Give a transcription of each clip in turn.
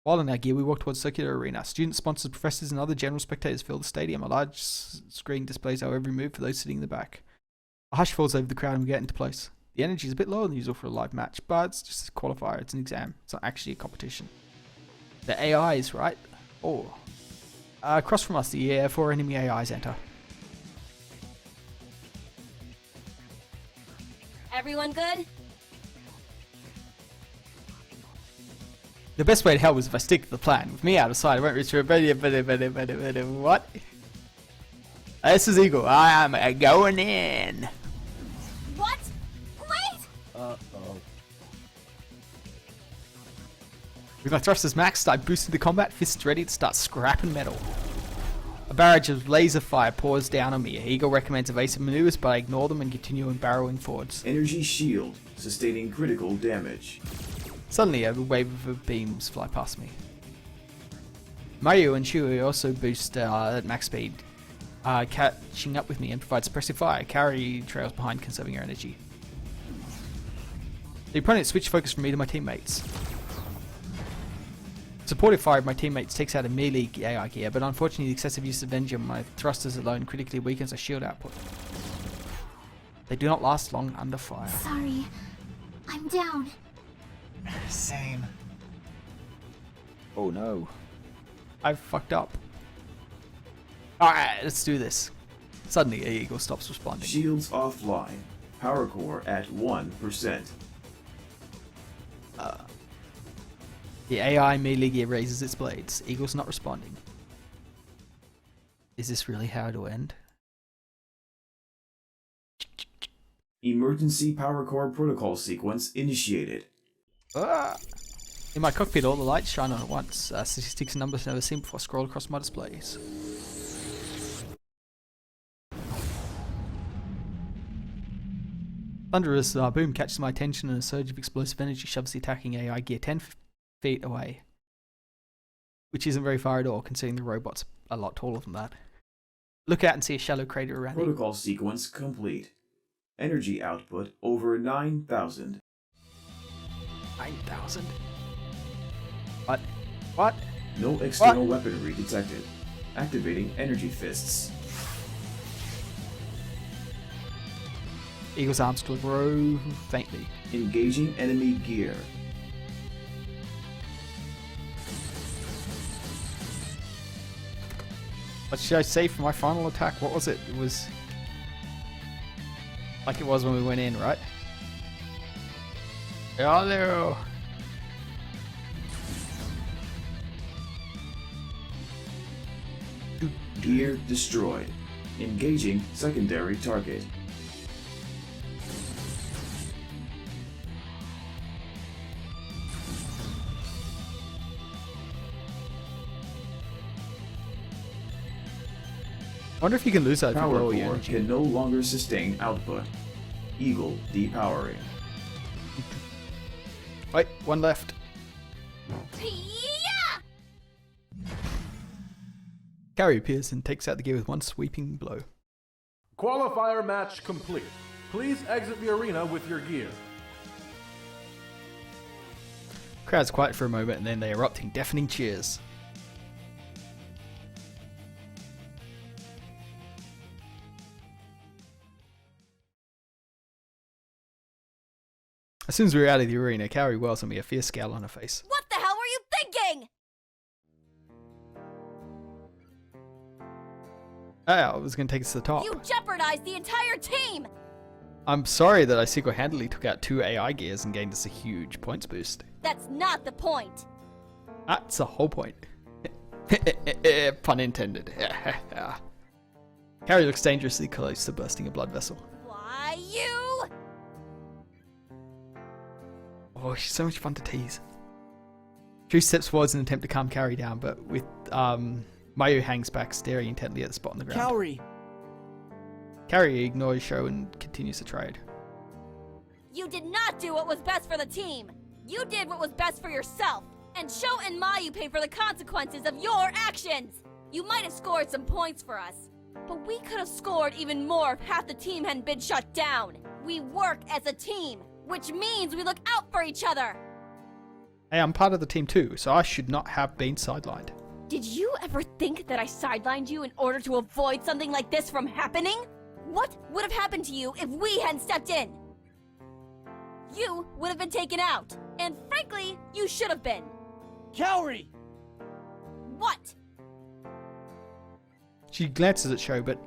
While in our gear, we walk towards the circular arena. Students, sponsors, professors, and other general spectators fill the stadium. A large screen displays our every move for those sitting in the back. A hush falls over the crowd and we get into place. The energy is a bit lower than usual for a live match, but it's just a qualifier. It's an exam. It's not actually a competition. The AIs, right? Oh. Across from us, the 4 enemy AIs enter. Everyone good? The best way to help is if I stick to the plan. With me out of sight, I won't reach for what? This is Eagle. I am going in. What? Wait! Uh-oh. With my thrusters maxed, I boosted the combat, fists ready to start scrapping metal. A barrage of laser fire pours down on me. Eagle recommends evasive maneuvers, but I ignore them and continue barreling forwards. Energy shield, sustaining critical damage. Suddenly, a wave of beams fly past me. Mario and Shui also boost at max speed, catching up with me and provide suppressive fire. Carry trails behind, conserving her energy. The opponent switched focus from me to my teammates. Supportive fire of my teammates takes out a melee AI gear, but unfortunately the excessive use of Avenger on my thrusters alone critically weakens our shield output. They do not last long under fire. Sorry, I'm down. Same. Oh no. I've fucked up. Alright, let's do this. Suddenly, Eagle stops responding. Shields offline. Power core at 1%. The AI melee gear raises its blades. Eagle's not responding. Is this really how it'll end? Emergency power core protocol sequence initiated. In my cockpit, all the lights shine on at once. Statistics and numbers never seen before scroll across my displays. Thunderous boom catches my attention and a surge of explosive energy shoves the attacking AI gear 10 feet away. Which isn't very far at all, considering the robot's a lot taller than that. Look out and see a shallow crater around it. Protocol sequence complete. Energy output over 9,000. 9,000? What? What? No external weaponry detected. Activating energy fists. Eagle's arms glow faintly. Engaging enemy gear. What should I say for my final attack? What was it? It was like it was when we went in, right? Hello. Gear destroyed. Engaging secondary target. I wonder if you can lose that if you Power lower your core energy. can no longer sustain output. Eagle depowering. Wait, one left. Carry appears and takes out the gear with one sweeping blow. Qualifier match complete. Please exit the arena with your gear. Crowd's quiet for a moment and then they erupt in deafening cheers. As soon as we were out of the arena, Kaori whirls at me, a fierce scowl on her face. What the hell were you thinking? I was going to take us to the top. You jeopardized the entire team! I'm sorry that I single-handedly took out 2 AI gears and gained us a huge points boost. That's not the point. That's the whole point. Pun intended. Kaori looks dangerously close to bursting a blood vessel. Why you? Oh, she's so much fun to tease. Drew steps forwards in an attempt to calm Kaori down, but with Mayu hangs back, staring intently at the spot on the ground. Kaori! Kaori ignores Sho and continues the trade. You did not do what was best for the team. You did what was best for yourself. And Sho and Mayu pay for the consequences of your actions. You might have scored some points for us, but we could have scored even more if half the team hadn't been shut down. We work as a team, which means we look out for each other. Hey, I'm part of the team too, so I should not have been sidelined. Did you ever think that I sidelined you in order to avoid something like this from happening? What would have happened to you if we hadn't stepped in? You would have been taken out, and frankly, you should have been. Cowrie! What? She glances at Sho, but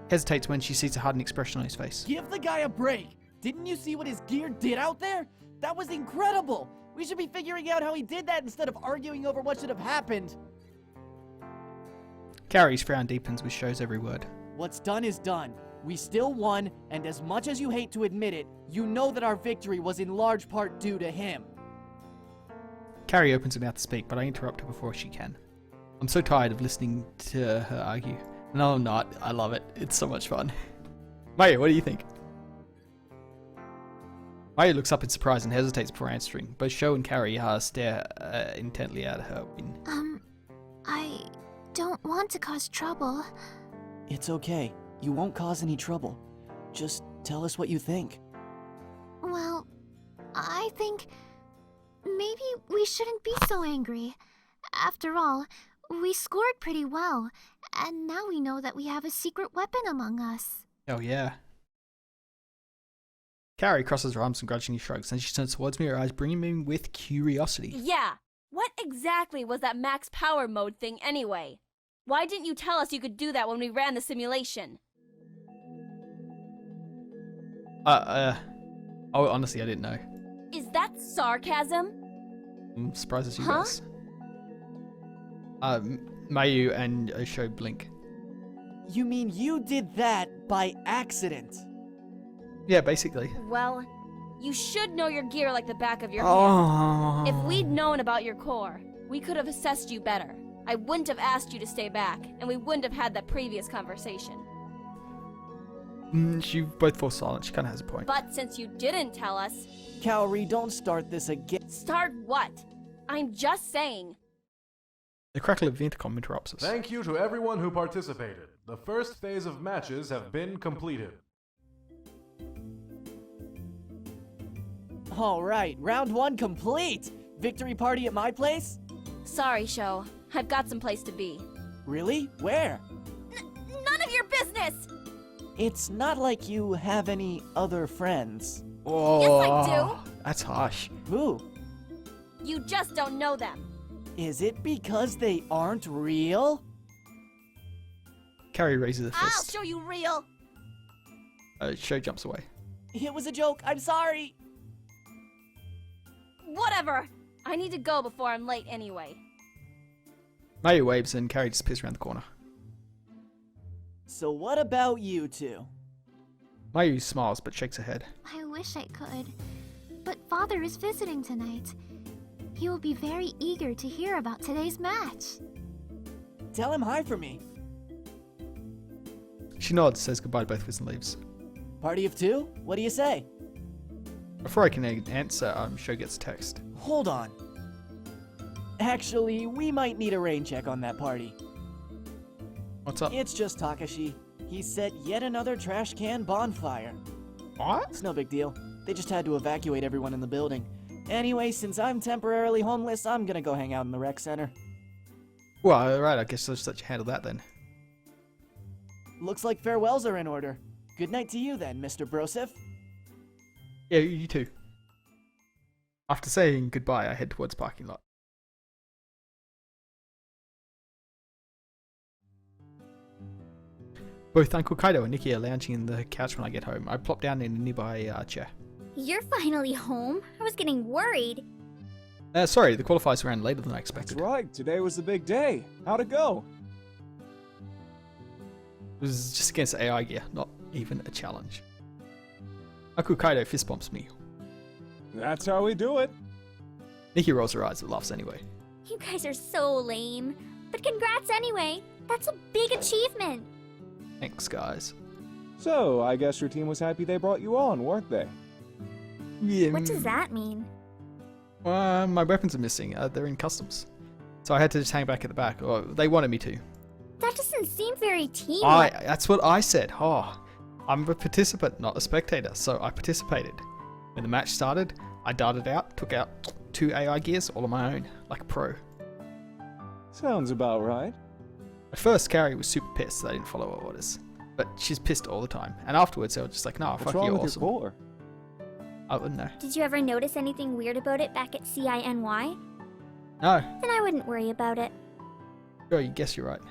hesitates when she sees a hardened expression on his face. Give the guy a break! Didn't you see what his gear did out there? That was incredible! We should be figuring out how he did that instead of arguing over what should have happened. Carrie's frown deepens with Sho's every word. What's done is done. We still won, and as much as you hate to admit it, you know that our victory was in large part due to him. Carrie opens her mouth to speak, but I interrupt her before she can. I'm so tired of listening to her argue. No, I'm not. I love it. It's so much fun. Maya, what do you think? Maya looks up in surprise and hesitates before answering. Both Sho and Carrie stare intently at her. I don't want to cause trouble. It's okay. You won't cause any trouble. Just tell us what you think. Well, I think maybe we shouldn't be so angry. After all, we scored pretty well, and now we know that we have a secret weapon among us. Oh, yeah. Carrie crosses her arms and grudgingly shrugs, and she turns towards me, her eyes brimming me with curiosity. Yeah. What exactly was that max power mode thing anyway? Why didn't you tell us you could do that when we ran the simulation? Oh, honestly, I didn't know. Is that sarcasm? I'm surprised as you guys. Mayu and Sho blink. You mean you did that by accident? Yeah, basically. Well, you should know your gear like the back of your hand. Oh. If we'd known about your core, we could have assessed you better. I wouldn't have asked you to stay back, and we wouldn't have had that previous conversation. She both fall silent. She kind of has a point. But since you didn't tell us... Cowrie, don't start this again. Start what? I'm just saying. The crackle of the intercom interrupts us. Thank you to everyone who participated. The first phase of matches have been completed. Alright, round 1 complete! Victory party at my place? Sorry, Sho. I've got some place to be. Really? Where? None of your business! It's not like you have any other friends. Oh, Yes, I do. That's harsh. Who? You just don't know them. Is it because they aren't real? Carrie raises a I'll fist. show you real. Sho jumps away. It was a joke, I'm sorry! Whatever. I need to go before I'm late anyway. Mayu waves and Carrie disappears around the corner. So what about you two? Mayu smiles but shakes her head. I wish I could. But Father is visiting tonight. He will be very eager to hear about today's match. Tell him hi for me. She nods, says goodbye to both of us and leaves. Party of 2? What do you say? Before I can answer, Sho gets a text. Hold on. Actually, we might need a rain check on that party. What's up? It's just Takashi. He set yet another trash can bonfire. What? It's no big deal. They just had to evacuate everyone in the building. Anyway, since I'm temporarily homeless, I'm gonna go hang out in the rec center. Well, alright, I guess I'll just let you handle that then. Looks like farewells are in order. Good night to you then, Mr. Broseph. Yeah, you too. After saying goodbye, I head towards parking lot. Both Uncle Kaido and Nikki are lounging in the couch when I get home. I plop down in a nearby chair. You're finally home? I was getting worried. Sorry, the qualifiers ran later than I That's expected. right, today was the big day. How'd it go? It was just against AI gear, not even a challenge. Uncle Kaido fist bumps me. That's how we do it. Nikki rolls her eyes but laughs anyway. You guys are so lame. But congrats anyway. That's a big achievement. Thanks, guys. So, I guess your team was happy they brought you on, weren't they? Yeah. What does that mean? My weapons are missing. They're in customs. So I had to just hang back at the back. Or they wanted me to. That doesn't seem very team. That's what I said. Oh, I'm a participant, not a spectator. So I participated. When the match started, I darted out, took out 2 AI gears all on my own, like a pro. Sounds about right. At first, Carrie was super pissed that I didn't follow her orders. But she's pissed all the time. And afterwards, they were just like, nah, What's fuck wrong you, with awesome. your core? I wouldn't know. Did you ever notice anything weird about it back at CINY? No. Then I wouldn't worry about it. Sure, you guess you're right.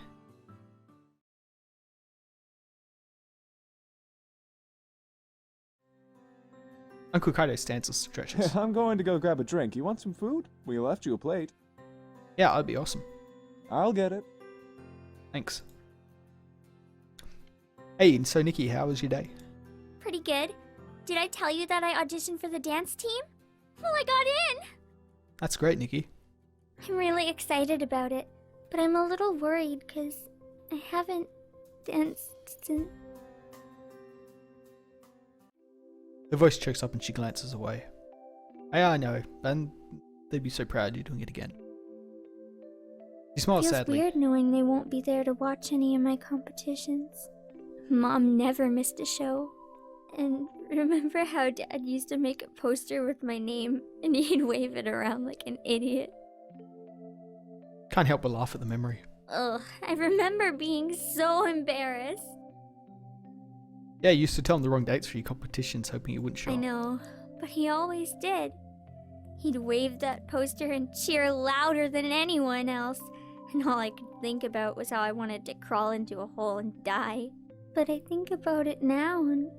Uncle Kaido stands and stretches. I'm going to go grab a drink. You want some food? We left you a plate. Yeah, that'd be awesome. I'll get it. Thanks. Hey, and so Nikki, how was your day? Pretty good. Did I tell you that I auditioned for the dance team? Well, I got in! That's great, Nikki. I'm really excited about it, but I'm a little worried because I haven't danced since... Her voice chokes up and she glances away. I know, and they'd be so proud you're doing it again. She smiles Feels sadly. weird knowing they won't be there to watch any of my competitions. Mom never missed a show. And remember how Dad used to make a poster with my name and he'd wave it around like an idiot? Can't help but laugh at the memory. Ugh, I remember being so embarrassed. Yeah, you used to tell him the wrong dates for your competitions, hoping he wouldn't show I up. know, but he always did. He'd wave that poster and cheer louder than anyone else, and all I could think about was how I wanted to crawl into a hole and die. But I think about it now, and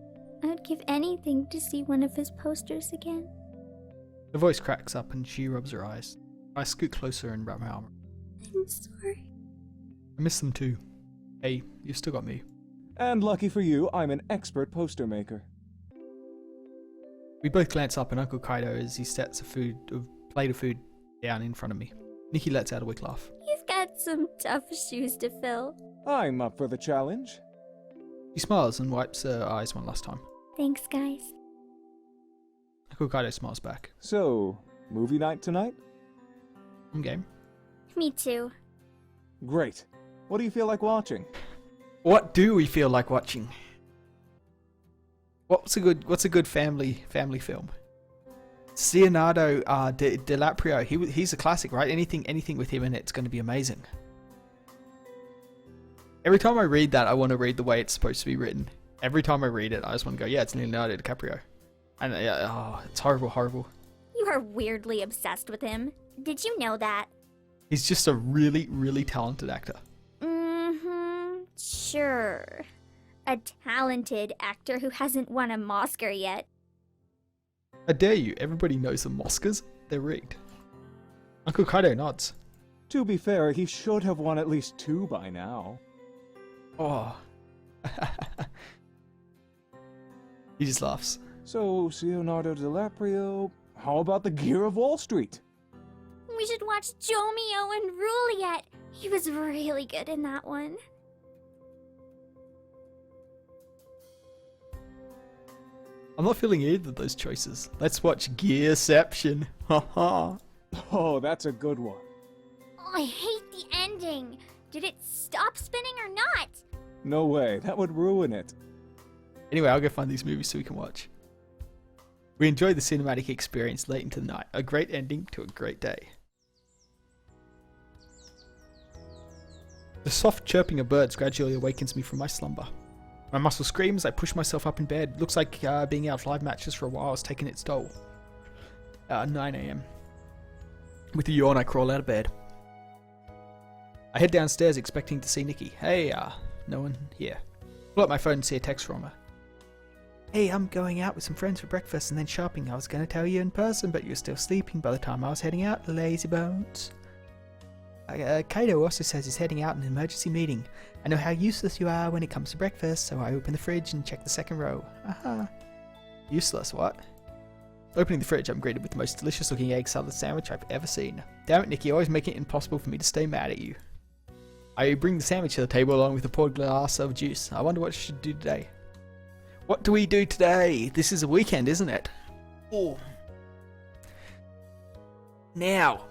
I'd give anything to see one of his posters again. Her voice cracks up and she rubs her eyes. I scoot closer and wrap my arm. I'm sorry. I miss them too. Hey, you've still got me. And lucky for you, I'm an expert poster maker. We both glance up and Uncle Kaido as he sets a plate of food down in front of me. Nikki lets out a weak laugh. You've got some tough shoes to fill. I'm up for the challenge. She smiles and wipes her eyes one last time. Thanks, guys. Uncle Kaido smiles back. So, movie night tonight? I'm game. Me too. Great. What do you feel like watching? What do we feel like watching? What's a good family film? Leonardo DiCaprio. He's a classic, right? Anything with him in it's going to be amazing. Every time I read that, I want to read the way it's supposed to be written. Every time I read it, I just want to go, yeah, it's Leonardo DiCaprio. And it's horrible. You are weirdly obsessed with him. Did you know that? He's just a really, really talented actor. Sure. A talented actor who hasn't won an Oscar yet. How dare you? Everybody knows the Oscars. They're rigged. Uncle Kaido nods. To be fair, he should have won at least 2 by now. Oh. He just laughs. So, Leonardo DiCaprio, how about the Gear of Wall Street? We should watch Jomeo and Juliet. He was really good in that one. I'm not feeling either of those choices. Let's watch Gearception. Haha. Oh, that's a good one. Oh, I hate the ending. Did it stop spinning or not? No way, that would ruin it. Anyway, I'll go find these movies so we can watch. We enjoyed the cinematic experience late into the night. A great ending to a great day. The soft chirping of birds gradually awakens me from my slumber. My muscle screams, I push myself up in bed. Looks like being out of live matches for a while has taken its toll. 9 AM. With a yawn, I crawl out of bed. I head downstairs expecting to see Nikki. Hey, no one here. Pull up my phone and see a text from her. Hey, I'm going out with some friends for breakfast and then shopping. I was going to tell you in person, but you were still sleeping by the time I was heading out, lazy bones. Kaido also says he's heading out in an emergency meeting. I know how useless you are when it comes to breakfast, so I open the fridge and check the second row. Aha. Useless, what? Opening the fridge, I'm greeted with the most delicious looking egg salad sandwich I've ever seen. Damn it, Nikki, always making it impossible for me to stay mad at you. I bring the sandwich to the table along with a poured glass of juice. I wonder what she should do today. What do we do today? This is a weekend, isn't it? Oh. Now,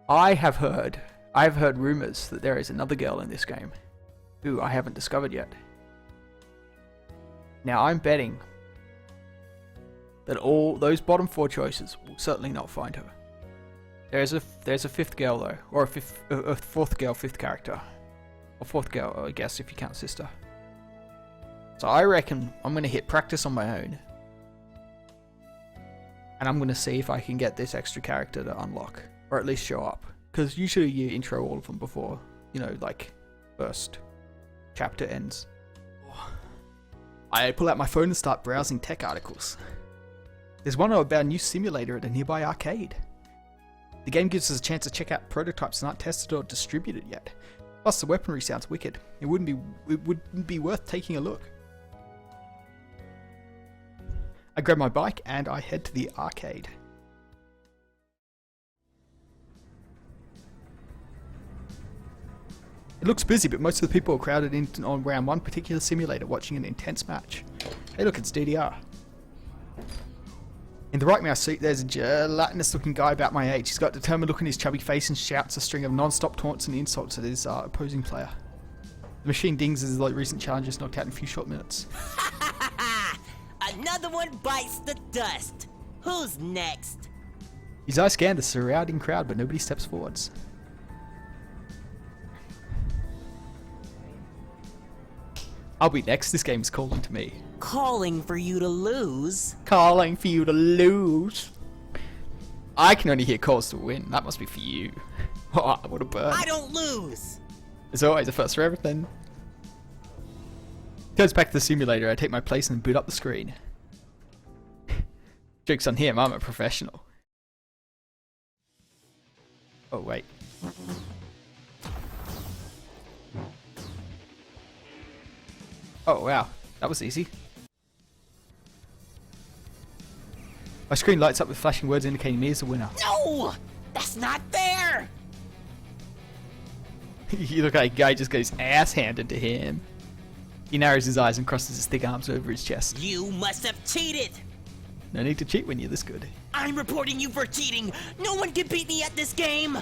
I've heard rumors that there is another girl in this game who I haven't discovered yet. Now I'm betting that all those bottom 4 choices will certainly not find her. There's a 5th girl though, or a 4th girl, 5th character, or 4th girl, I guess if you count sister. So I reckon I'm gonna hit practice on my own, and I'm gonna see if I can get this extra character to unlock, or at least show up. Because usually you intro all of them before, you know, like first chapter ends. I pull out my phone and start browsing tech articles. There's one about a new simulator at a nearby arcade. The game gives us a chance to check out prototypes that aren't tested or distributed yet. Plus the weaponry sounds wicked. It wouldn't be worth taking a look. I grab my bike and I head to the arcade. It looks busy, but most of the people are crowded in around one particular simulator watching an intense match. Hey look, it's DDR. In the right mouse seat, there's a gelatinous looking guy about my age. He's got a determined look in his chubby face and shouts a string of non-stop taunts and insults at his opposing player. The machine dings as his recent challenges knocked out in a few short minutes. Another one bites the dust. Who's next? His eyes scan the surrounding crowd, but nobody steps forwards. I'll be next. This game's calling to me. Calling for you to lose. Calling for you to lose. I can only hear calls to win. That must be for you. Oh, what a burn. I don't lose. There's always a first for everything. Goes back to the simulator. I take my place and boot up the screen. Joke's on him. I'm a professional. Oh, wait. Oh, wow. That was easy. My screen lights up with flashing words indicating me as the winner. No! That's not fair! You look like a guy just got his ass handed to him. He narrows his eyes and crosses his thick arms over his chest. You must have cheated! No need to cheat when you're this good. I'm reporting you for cheating! No one can beat me at this game!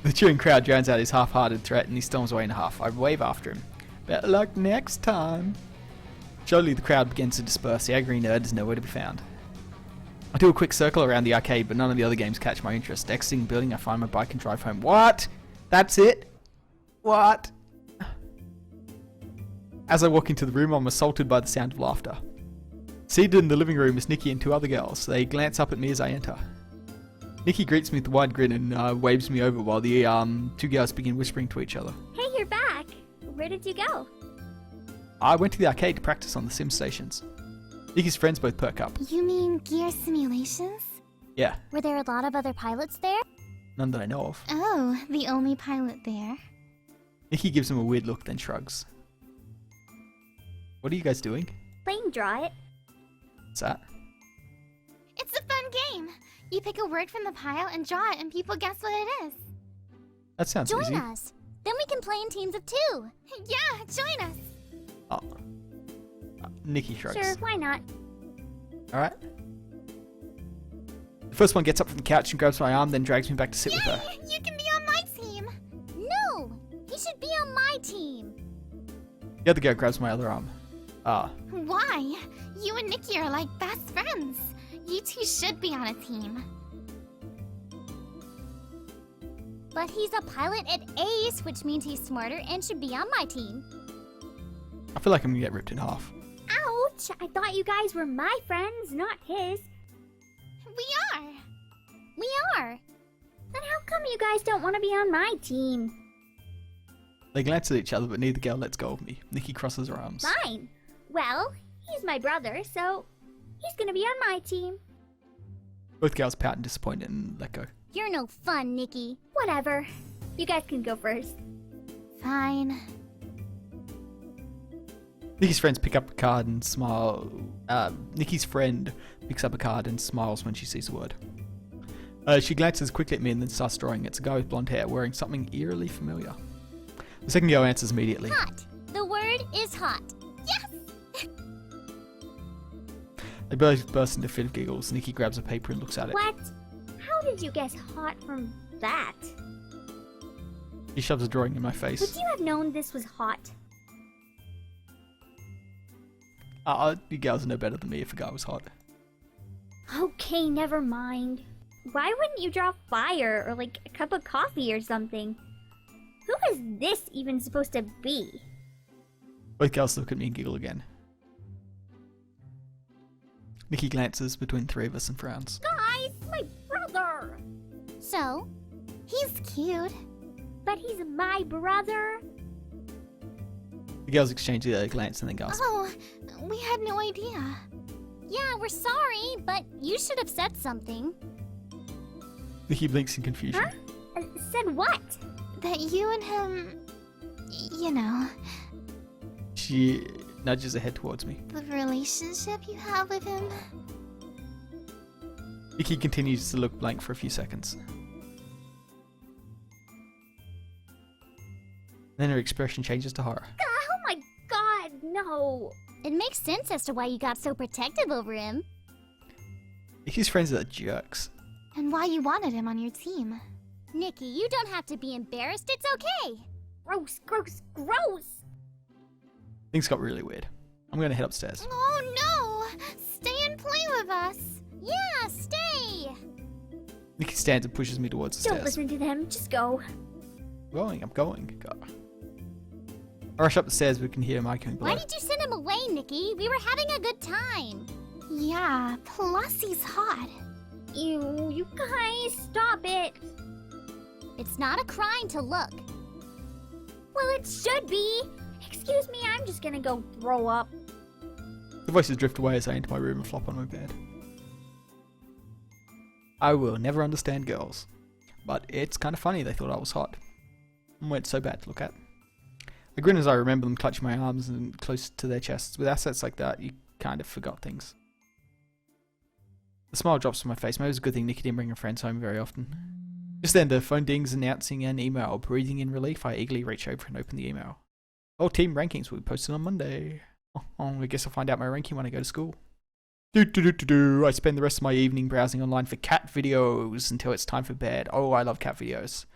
The cheering crowd drowns out his half-hearted threat and he storms away in a huff. I wave after him. Better luck next time. Slowly the crowd begins to disperse. The angry nerd is nowhere to be found. I do a quick circle around the arcade, but none of the other games catch my interest. Exiting the building, I find my bike and drive home. What? That's it? What? As I walk into the room, I'm assaulted by the sound of laughter. Seated in the living room is Nikki and 2 other girls. They glance up at me as I enter. Nikki greets me with a wide grin and waves me over while the 2 girls begin whispering to each other. Hey, you're back. Where did you go? I went to the arcade to practice on the sim stations. Nikki's friends both perk up. You mean gear simulations? Yeah, Were there a lot of other pilots there? none that I know of. Oh, the only pilot there. Nikki gives him a weird look, then shrugs. What are you guys doing? Playing Draw It. What's that? It's a fun game. You pick a word from the pile and draw it and people guess what it is. That sounds Join easy. us. Then we can play in teams of 2. Yeah, join us. Oh. Nikki shrugs. Sure, why not? Alright. The first one gets up from the couch and grabs my arm, then drags me back to sit with her. You can be on my team. No, he should be on my team. The other girl grabs my other arm. Why? You and Nikki are like best friends. You 2 should be on a team. But he's a pilot at Ace, which means he's smarter and should be on my team. I feel like I'm gonna get ripped in half. Ouch! I thought you guys were my friends, not his. We are. We are. Then how come you guys don't want to be on my team? They glance at each other, but neither girl lets go of me. Nikki crosses her arms. Fine. Well, he's my brother, so he's gonna be on my team. Both girls pout and disappointed and let go. You're no fun, Nikki. Whatever. You guys can go first. Fine. Nikki's friends pick up a card and smile. Nikki's friend picks up a card and smiles when she sees the word. She glances quickly at me and then starts drawing. It's a guy with blonde hair wearing something eerily familiar. The second girl answers immediately. Hot. The word is hot. Yes! They both burst into a fit of giggles. Nikki grabs a paper and looks at it. What? How did you guess hot from that? She shoves a drawing in my Would face. you have known this was hot? You girls know better than me if a guy was hot. Okay, never mind. Why wouldn't you draw fire or like a cup of coffee or something? Who is this even supposed to be? Both girls look at me and giggle again. Nikki glances between the three of us and frowns. Guys, my brother! So, he's cute. But he's my brother. The girls exchange a glance and then gasp. Oh, we had no idea. Yeah, we're sorry, but you should have said something. Nikki blinks in confusion. Huh? Said what? That you and him, you know, She nudges her head towards me. the relationship you have with him. Nikki continues to look blank for a few seconds. Then her expression changes to horror. Oh my god, no. It makes sense as to why you got so protective over him. Nikki's friends are jerks. And why you wanted him on your team. Nikki, you don't have to be embarrassed, it's okay. Gross, gross, gross. Things got really weird. I'm gonna head upstairs. Oh no! Stay and play with us! Yeah, stay! Nikki stands and pushes me towards the Don't stairs. listen to them, just go. I'm going. Go. I rush up the stairs, but we can hear him arguing below. Why did you send him away, Nikki? We were having a good time. Yeah, plus he's hot. Ew, you guys, stop it. It's not a crime to look. Well, it should be. Excuse me, I'm just gonna go throw up. The voices drift away as I enter my room and flop on my bed. I will never understand girls, but it's kind of funny they thought I was hot. And weren't so bad to look at. I grin as I remember them clutching my arms and close to their chests. With assets like that, you kind of forgot things. The smile drops from my face. Maybe it was a good thing Nikki didn't bring her friends home very often. Just then, the phone dings announcing an email. Breathing in relief, I eagerly reach over and open the email. All team rankings will be posted on Monday. Oh, I guess I'll find out my ranking when I go to school. I spend the rest of my evening browsing online for cat videos until it's time for bed. Oh, I love cat videos.